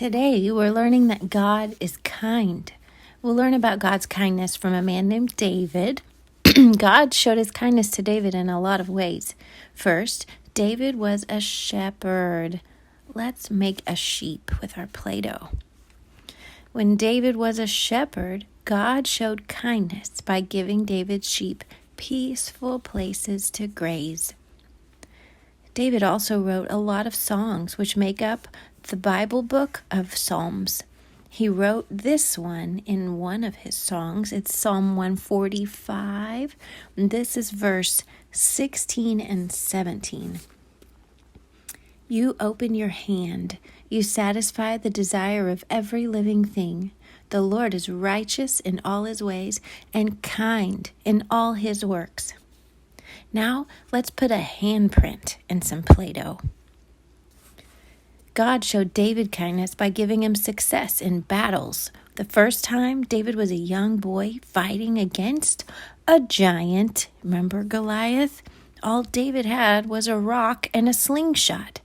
Today, we're learning that God is kind. We'll learn about God's kindness from a man named David. God showed his kindness to David in a lot of ways. First, David was a shepherd. Let's make a sheep with our Play-Doh. When David was a shepherd, God showed kindness by giving David's sheep peaceful places to graze. David also wrote a lot of songs which make up the Bible book of Psalms. He wrote this one in one of his songs. It's Psalm 145. This is verse 16 and 17. You open your hand. You satisfy the desire of every living thing. The Lord is righteous in all his ways and kind in all his works. Now, let's put a handprint in some Play-Doh. God showed David kindness by giving him success in battles. The first time, David was a young boy fighting against a giant. Remember Goliath? All David had was a rock and a slingshot,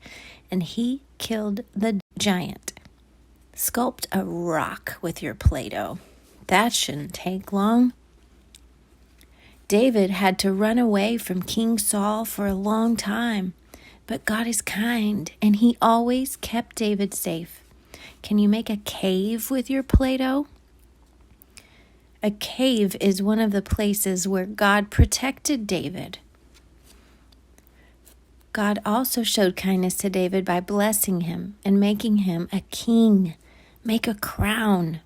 and he killed the giant. Sculpt a rock with your Play-Doh. That shouldn't take long. David had to run away from King Saul for a long time, but God is kind, and he always kept David safe. Can you make a cave with your Play-Doh? A cave is one of the places where God protected David. God also showed kindness to David by blessing him and making him a king. Make a crown.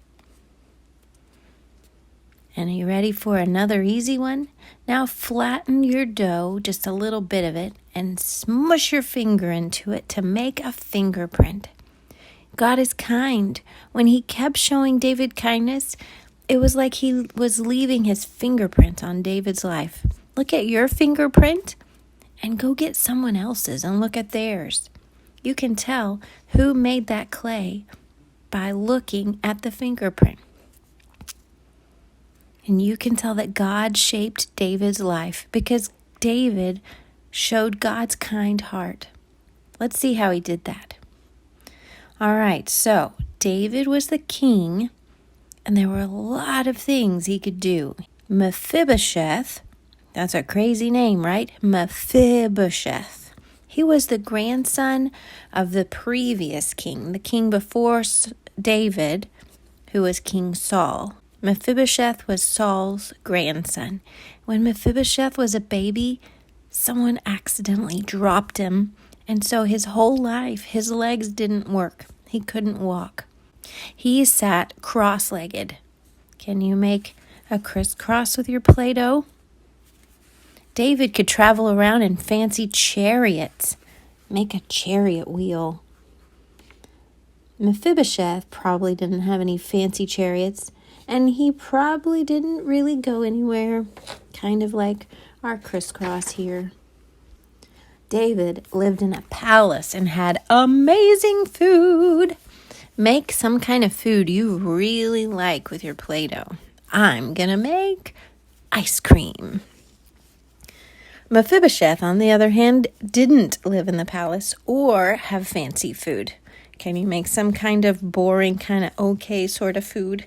And are you ready for another easy one? Now flatten your dough, just a little bit of it, and smush your finger into it to make a fingerprint. God is kind. When he kept showing David kindness, it was like he was leaving his fingerprint on David's life. Look at your fingerprint and go get someone else's and look at theirs. You can tell who made that clay by looking at the fingerprint. And you can tell that God shaped David's life because David showed God's kind heart. Let's see how he did that. All right, so David was the king, and there were a lot of things he could do. Mephibosheth, that's a crazy name, right? Mephibosheth. He was the grandson of the previous king, the king before David, who was King Saul. Mephibosheth was Saul's grandson. When Mephibosheth was a baby, someone accidentally dropped him, and so his whole life, his legs didn't work. He couldn't walk. He sat cross-legged. Can you make a crisscross with your Play-Doh? David could travel around in fancy chariots. Make a chariot wheel. Mephibosheth probably didn't have any fancy chariots, and he probably didn't really go anywhere, kind of like our crisscross here. David lived in a palace and had amazing food. Make some kind of food you really like with your Play-Doh. I'm going to make ice cream. Mephibosheth, on the other hand, didn't live in the palace or have fancy food. Can you make some kind of boring, kind of okay sort of food?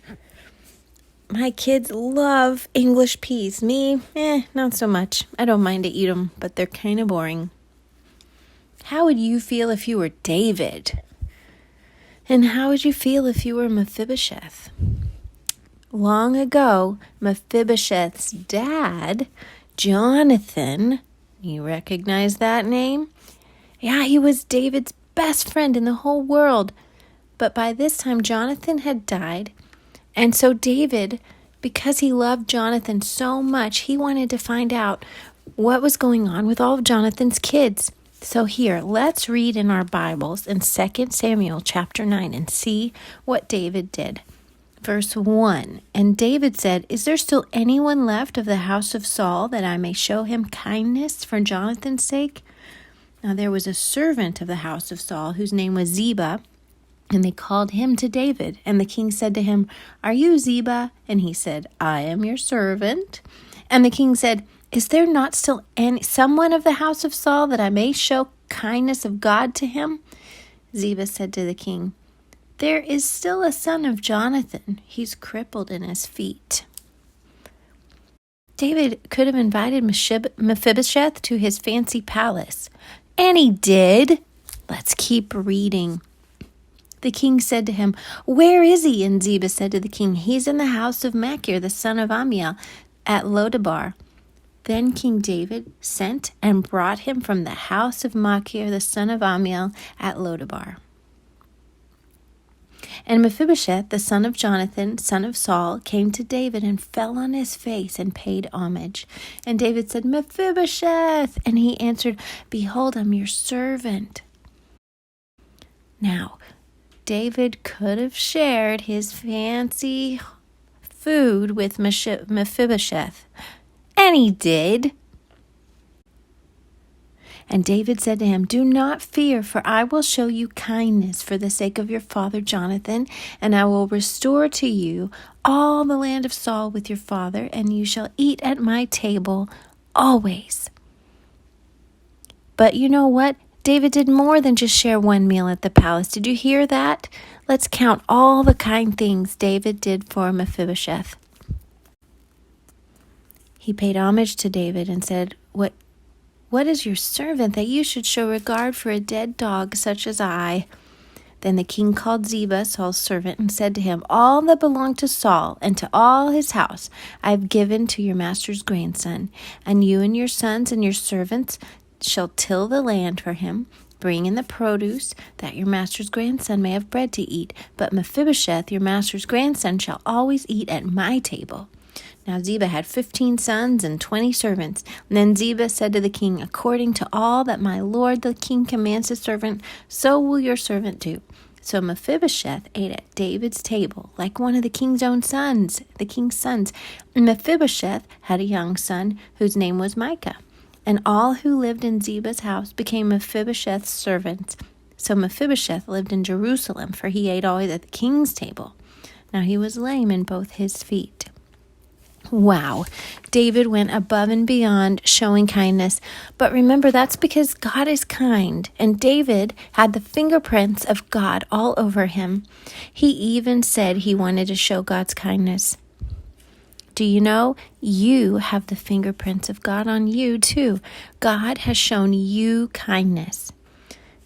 My kids love English peas. Me, not so much. I don't mind to eat them, but they're kind of boring. How would you feel if you were David? And how would you feel if you were Mephibosheth? Long ago, Mephibosheth's dad, Jonathan, you recognize that name? Yeah, he was David's best friend in the whole world. But by this time, Jonathan had died. And so David, because he loved Jonathan so much, he wanted to find out what was going on with all of Jonathan's kids. So here, let's read in our Bibles in 2 Samuel chapter 9 and see what David did. Verse 1, and David said, "Is there still anyone left of the house of Saul that I may show him kindness for Jonathan's sake?" Now there was a servant of the house of Saul whose name was Ziba, and they called him to David. And the king said to him, "Are you Ziba?" And he said, "I am your servant." And the king said, "Is there not still someone of the house of Saul that I may show kindness of God to him?" Ziba said to the king, there is still a son of Jonathan. He's crippled in his feet. David could have invited Mephibosheth to his fancy palace, and he did. Let's keep reading. The king said to him, "Where is he?" And Ziba said to the king, "He's in the house of Machir, the son of Ammiel, at Lodabar." Then King David sent and brought him from the house of Machir, the son of Ammiel, at Lodabar. And Mephibosheth, the son of Jonathan, son of Saul, came to David and fell on his face and paid homage. And David said, "Mephibosheth!" And he answered, "Behold, I'm your servant." Now, David could have shared his fancy food with Mephibosheth, and he did. And David said to him, "Do not fear, for I will show you kindness for the sake of your father Jonathan, and I will restore to you all the land of Saul with your father, and you shall eat at my table always." But you know what? David did more than just share one meal at the palace. Did you hear that? Let's count all the kind things David did for Mephibosheth. He paid homage to David and said, What is your servant that you should show regard for a dead dog such as I?" Then the king called Ziba, Saul's servant, and said to him, "All that belonged to Saul and to all his house I have given to your master's grandson, and you and your sons and your servants shall till the land for him. Bring in the produce, that your master's grandson may have bread to eat. But Mephibosheth, your master's grandson, shall always eat at my table." Now Ziba had 15 sons and 20 servants. And then Ziba said to the king, "According to all that my lord the king commands his servant, so will your servant do." So Mephibosheth ate at David's table, like one of the king's own sons, the king's sons. And Mephibosheth had a young son whose name was Micah. And all who lived in Ziba's house became Mephibosheth's servants. So Mephibosheth lived in Jerusalem, for he ate always at the king's table. Now he was lame in both his feet. Wow, David went above and beyond showing kindness. But remember, that's because God is kind, and David had the fingerprints of God all over him. He even said he wanted to show God's kindness. Do you know you have the fingerprints of God on you too? God has shown you kindness.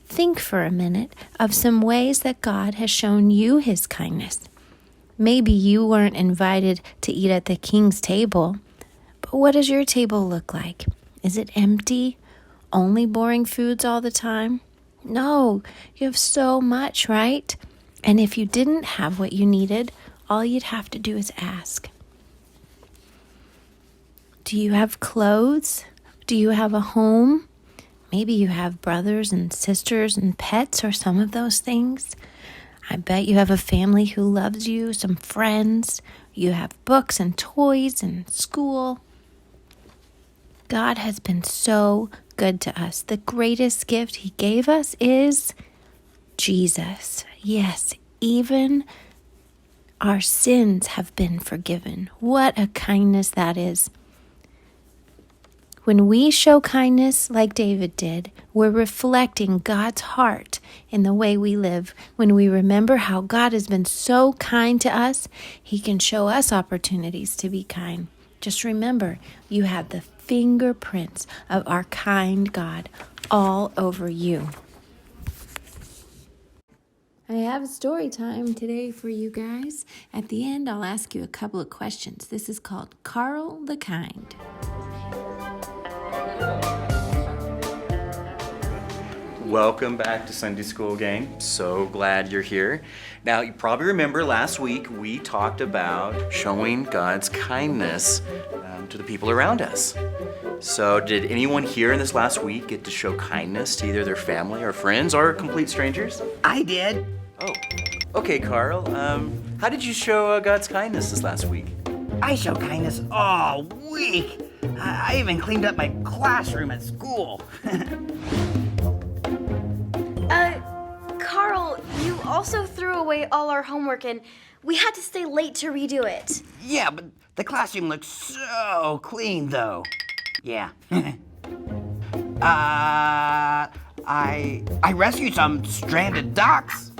Think for a minute of some ways that God has shown you his kindness. Maybe you weren't invited to eat at the king's table, but what does your table look like? Is it empty? Only boring foods all the time? No, you have so much, right? And if you didn't have what you needed, all you'd have to do is ask. Do you have clothes? Do you have a home? Maybe you have brothers and sisters and pets or some of those things. I bet you have a family who loves you, some friends. You have books and toys and school. God has been so good to us. The greatest gift he gave us is Jesus. Yes, even our sins have been forgiven. What a kindness that is. When we show kindness like David did, we're reflecting God's heart in the way we live. When we remember how God has been so kind to us, he can show us opportunities to be kind. Just remember, you have the fingerprints of our kind God all over you. I have a story time today for you guys. At the end, I'll ask you a couple of questions. This is called Carl the Kind. Welcome back to Sunday School, gang. So glad you're here. Now, you probably remember last week we talked about showing God's kindness to the people around us. So did anyone here in this last week get to show kindness to either their family or friends or complete strangers? I did. Oh, okay, Carl. How did you show God's kindness this last week? I show kindness all week. I even cleaned up my classroom at school. Carl, you also threw away all our homework and we had to stay late to redo it. Yeah, but the classroom looks so clean, though. Yeah. I rescued some stranded ducks.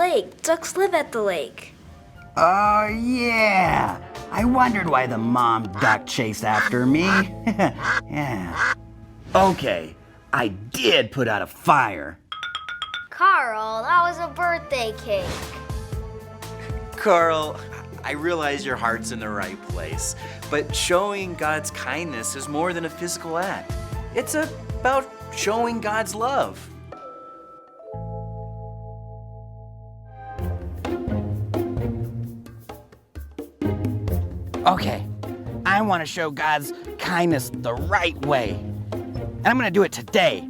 lake. Ducks live at the lake. Oh, yeah. I wondered why the mom duck chased after me. Yeah. Okay, I did put out a fire. Carl, that was a birthday cake. Carl, I realize your heart's in the right place, but showing God's kindness is more than a physical act. It's about showing God's love. Okay, I want to show God's kindness the right way. And I'm going to do it today.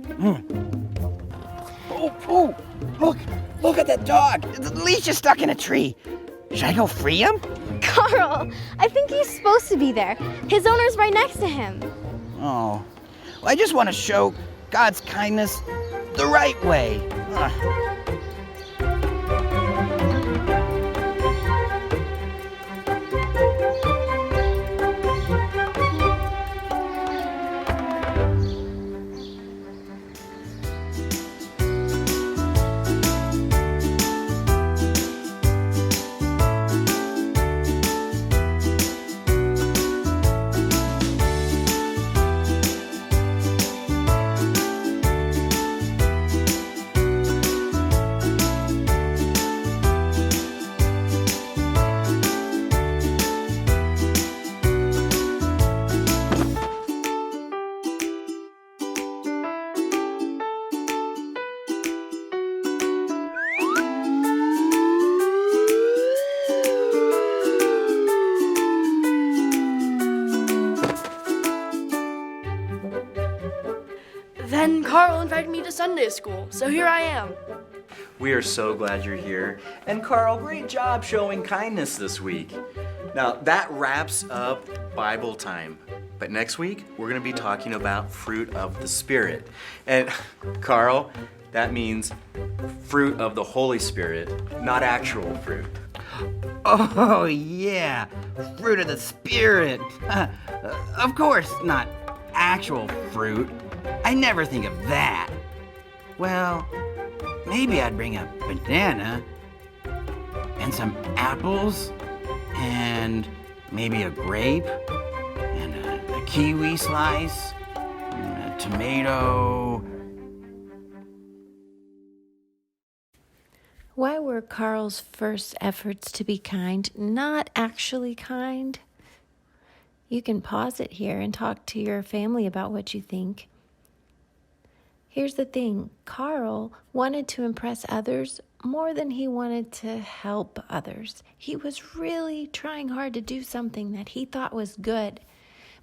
Oh, look at that dog. The leash is stuck in a tree. Should I go free him? Carl, I think he's supposed to be there. His owner's right next to him. Oh, well, I just want to show God's kindness the right way. Then Carl invited me to Sunday school, so here I am. We are so glad you're here. And Carl, great job showing kindness this week. Now, that wraps up Bible time. But next week, we're going to be talking about fruit of the Spirit. And Carl, that means fruit of the Holy Spirit, not actual fruit. Oh, yeah, fruit of the Spirit. Of course, not actual fruit. I never think of that. Well, maybe I'd bring a banana and some apples and maybe a grape and a kiwi slice and a tomato. Why were Carl's first efforts to be kind not actually kind? You can pause it here and talk to your family about what you think. Here's the thing, Carl wanted to impress others more than he wanted to help others. He was really trying hard to do something that he thought was good.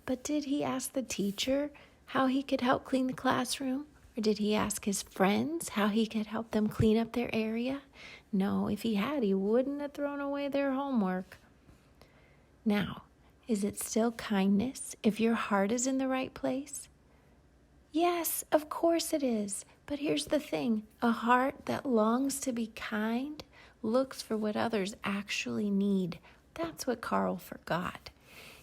But did he ask the teacher how he could help clean the classroom? Or did he ask his friends how he could help them clean up their area? No, if he had, he wouldn't have thrown away their homework. Now, is it still kindness if your heart is in the right place? Yes, of course it is. But here's the thing. A heart that longs to be kind looks for what others actually need. That's what Carl forgot.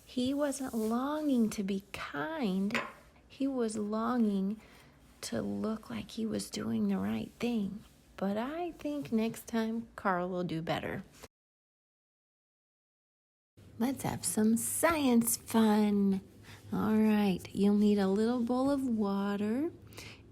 He wasn't longing to be kind. He was longing to look like he was doing the right thing. But I think next time Carl will do better. Let's have some science fun. All right, you'll need a little bowl of water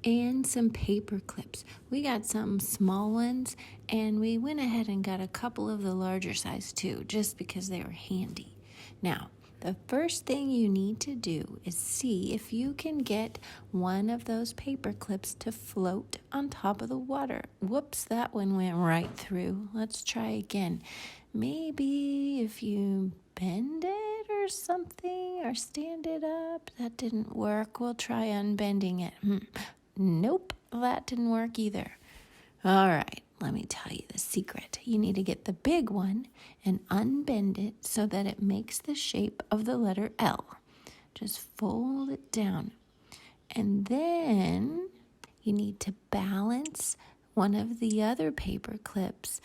and some paper clips. We got some small ones, and we went ahead and got a couple of the larger size too, just because they were handy. Now, the first thing you need to do is see if you can get one of those paper clips to float on top of the water. Whoops, that one went right through. Let's try again. Maybe if you bend it or something, or stand it up. That didn't work. We'll try unbending it. Nope, that didn't work either. All right, let me tell you the secret. You need to get the big one and unbend it so that it makes the shape of the letter L. Just fold it down. And then you need to balance one of the other paper clips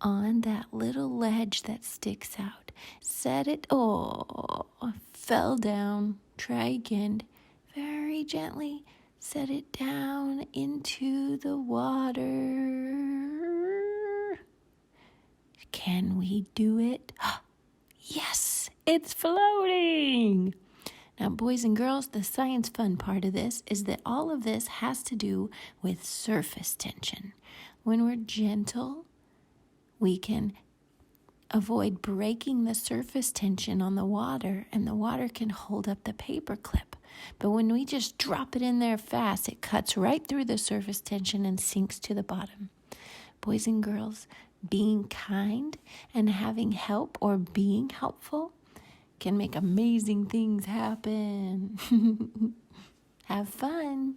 on that little ledge that sticks out. Set it, fell down. Try again. Very gently set it down into the water. Can we do it? Yes, it's floating. Now, boys and girls, the science fun part of this is that all of this has to do with surface tension. When we're gentle, we can avoid breaking the surface tension on the water, and the water can hold up the paper clip. But when we just drop it in there fast, it cuts right through the surface tension and sinks to the bottom. Boys and girls, being kind and having help or being helpful can make amazing things happen. Have fun.